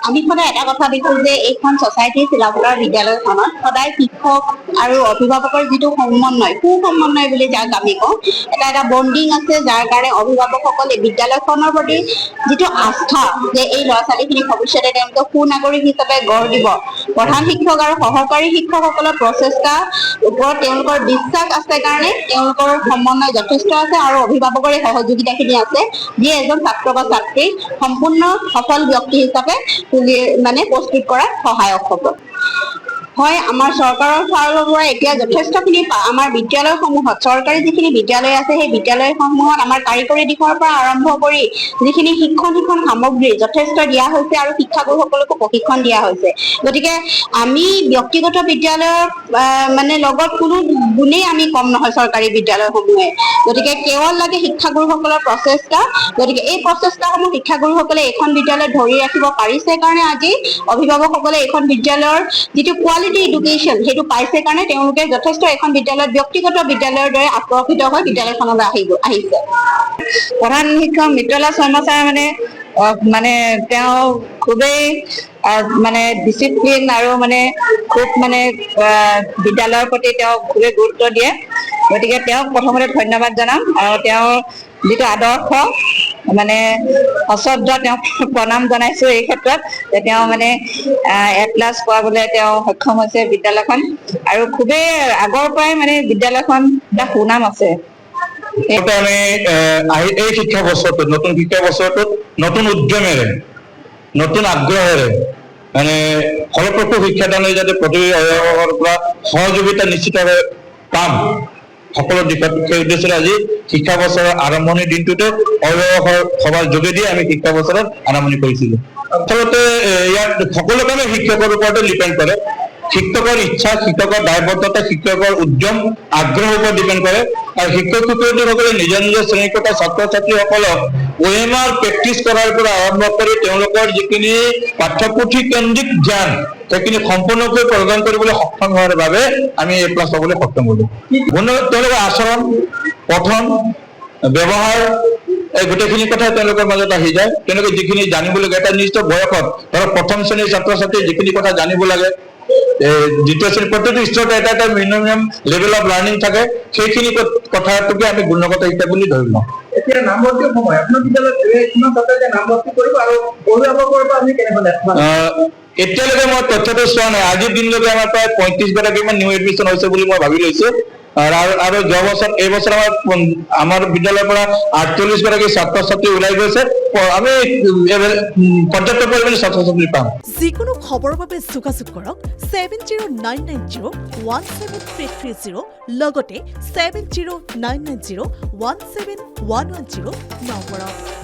আমি সদায় এটা কথা দেখো যে এইখন ছ'চাইটি চিলাপথাৰ বিদ্যালয়খনত সদায় শিক্ষক আৰু অভিভাৱকৰ যিটো সমন্বয় সুসমন্বয় বুলি যাক আমি কওঁ এটা বণ্ডিং আছে যাৰ কাৰণে অভিভাৱকসকলে বিদ্যালয়খনৰ প্ৰতি যিটো আস্থা যে এই ল'ৰা ছোৱালীখিনি ভৱিষ্যতে তেওঁলোকে সুনাগৰিক হিচাপে গঢ় দিব প্ৰধান শিক্ষক আৰু সহকাৰী শিক্ষকসকলৰ প্ৰচেষ্টাৰ ওপৰত তেওঁলোকৰ বিশ্বাস আছে কাৰণে তেওঁলোকৰ সমন্বয় যথেষ্ট আছে আৰু অভিভাৱকৰ এই সহযোগিতাখিনি আছে যিয়ে এজন ছাত্ৰ বা ছাত্ৰীক সম্পূৰ্ণ সফল ব্যক্তি হিচাপে প্ৰস্তুত কৰাত সহায়ক হ'ব হয় আমাৰ চৰকাৰৰ ফালৰ পৰা এতিয়া যথেষ্টখিনি আমাৰ বিদ্যালয়সমূহত চৰকাৰী যিখিনি বিদ্যালয় আছে সেই বিদ্যালয়সমূহত আমাৰ কাৰিকৰী দিশৰ পৰা আৰম্ভ কৰি যিখিনি শিক্ষণ সামগ্ৰী যথেষ্ট দিয়া হৈছে আৰু শিক্ষাগুৰুসকলকো প্ৰশিক্ষণ দিয়া হৈছে গতিকে আমি ব্যক্তিগত বিদ্যালয়ৰ লগত কোনো গুণেই আমি কম নহয় চৰকাৰী বিদ্যালয়সমূহে গতিকে কেৱল লাগে শিক্ষাগুৰুসকলৰ প্ৰচেষ্টা গতিকে এই প্ৰচেষ্টাসমূহ শিক্ষাগুৰুসকলে এইখন বিদ্যালয়ত ধৰি ৰাখিব পাৰিছে কাৰণে আজি অভিভাৱকসকলে এইখন বিদ্যালয়ৰ যিটো কোৱালিটি এডুকেশ্যন সেইটো পাইছে কাৰণে তেওঁলোকে যথেষ্ট এখন বিদ্যালয়ত ব্যক্তিগত বিদ্যালয়ৰ দৰে আকৰ্ষিত হৈ বিদ্যালয়খনলৈ আহিছে প্ৰধান শিক্ষক মৃত্যুলা শৰ্মা ছাৰ তেওঁ খুবেই ডিচিপ্লিন আৰু খুব বিদ্যালয়ৰ প্ৰতি তেওঁ খুবেই গুৰুত্ব দিয়ে গতিকে তেওঁক প্ৰথমতে ধন্যবাদ জনাম আৰু তেওঁৰ যিটো আদৰ্শ সশ্ৰদ্ধ তেওঁক প্ৰণাম জনাইছো এই ক্ষেত্ৰত যে তেওঁ A+ পোৱাবলৈ তেওঁ সক্ষম হৈছে বিদ্যালয়খন আৰু খুবেই আগৰ পৰাই বিদ্যালয়খন এটা সুনাম আছে আমি এই শিক্ষা বছৰটোত নতুন শিক্ষা বছৰটোত নতুন উদ্যমেৰে নতুন আগ্ৰহেৰে ফলপ্ৰসূ শিক্ষাদানৰ যাতে প্ৰতিটো অভিভাৱকৰ পৰা সহযোগিতা নিশ্চিতভাৱে পাম সকলো দিশত সেই উদ্দেশ্যে আজি শিক্ষা বছৰৰ আৰম্ভণিৰ দিনটোতে অভিভাৱকৰ সভাৰ যোগেদি আমি শিক্ষা বছৰত আৰম্ভণি কৰিছিলো আচলতে ইয়াত সকলো কামে শিক্ষকৰ ওপৰতে ডিপেণ্ড কৰে শিক্ষকৰ ইচ্ছা শিক্ষকৰ দায়বদ্ধতা শিক্ষকৰ উদ্যম আগ্ৰহৰ ওপৰত ডিপেণ্ড কৰে আৰু শিক্ষক শিক্ষয়িত্ৰীসকলে নিজৰ শ্ৰেণীকোঠা ছাত্ৰ ছাত্ৰীসকলক OMR প্ৰেক্টিছ কৰাৰ পৰা আৰম্ভ কৰি তেওঁলোকৰ যিখিনি পাঠ্যপুথি কেন্দ্ৰিক জ্ঞান সেইখিনি সম্পূৰ্ণকৈ প্ৰদান কৰিবলৈ সক্ষম হোৱাৰ বাবে আমি A+ পাবলৈ সক্ষম হ'লো তেওঁলোকৰ আচৰণ পঠন ব্যৱহাৰ এই গোটেইখিনি কথা তেওঁলোকৰ মাজত আহি যায় তেওঁলোকে যিখিনি জানিবলগীয়া এটা নিৰ্দিষ্ট বয়সত ধৰক প্ৰথম শ্ৰেণীৰ ছাত্ৰ ছাত্ৰীয়ে যিখিনি কথা জানিব লাগে দ্বিতীয় শ্ৰেণীৰ প্ৰতিটো স্তৰত এটা মিনিমাম লেভেল অফ লাৰ্ণিং থাকে সেইখিনি কথাটোকে আমি গুণগত শিক্ষা বুলি ধৰি লওঁ এতিয়া নামভৰ্তিৰ সময় আপোনাৰ বিদ্যালয়ত কিমান ছাত্ৰই নামভৰ্তি কৰিব আৰু অভিভাৱকৰ পৰা আমি কেনেকৈ এতিয়ালৈকে মই তথ্যটো চোৱা নাই আজিৰ দিনলৈকে আমাৰ প্ৰায় 35 গৰাকীমান নিউ এডমিশ্যন হৈছে বুলি মই ভাবি লৈছো আৰু যোৱা বছৰ এই বছৰ আমাৰ বিদ্যালয়ৰ পৰা 48 গৰাকী ছাত্ৰ ছাত্ৰী ওলাই গৈছে আমি পৰ্যাপ্ত পৰিমাণে ছাত্ৰ ছাত্ৰী পাম যিকোনো খবৰৰ বাবে যোগাযোগ কৰক 7099017330 লগতে 7099017110 নম্বৰত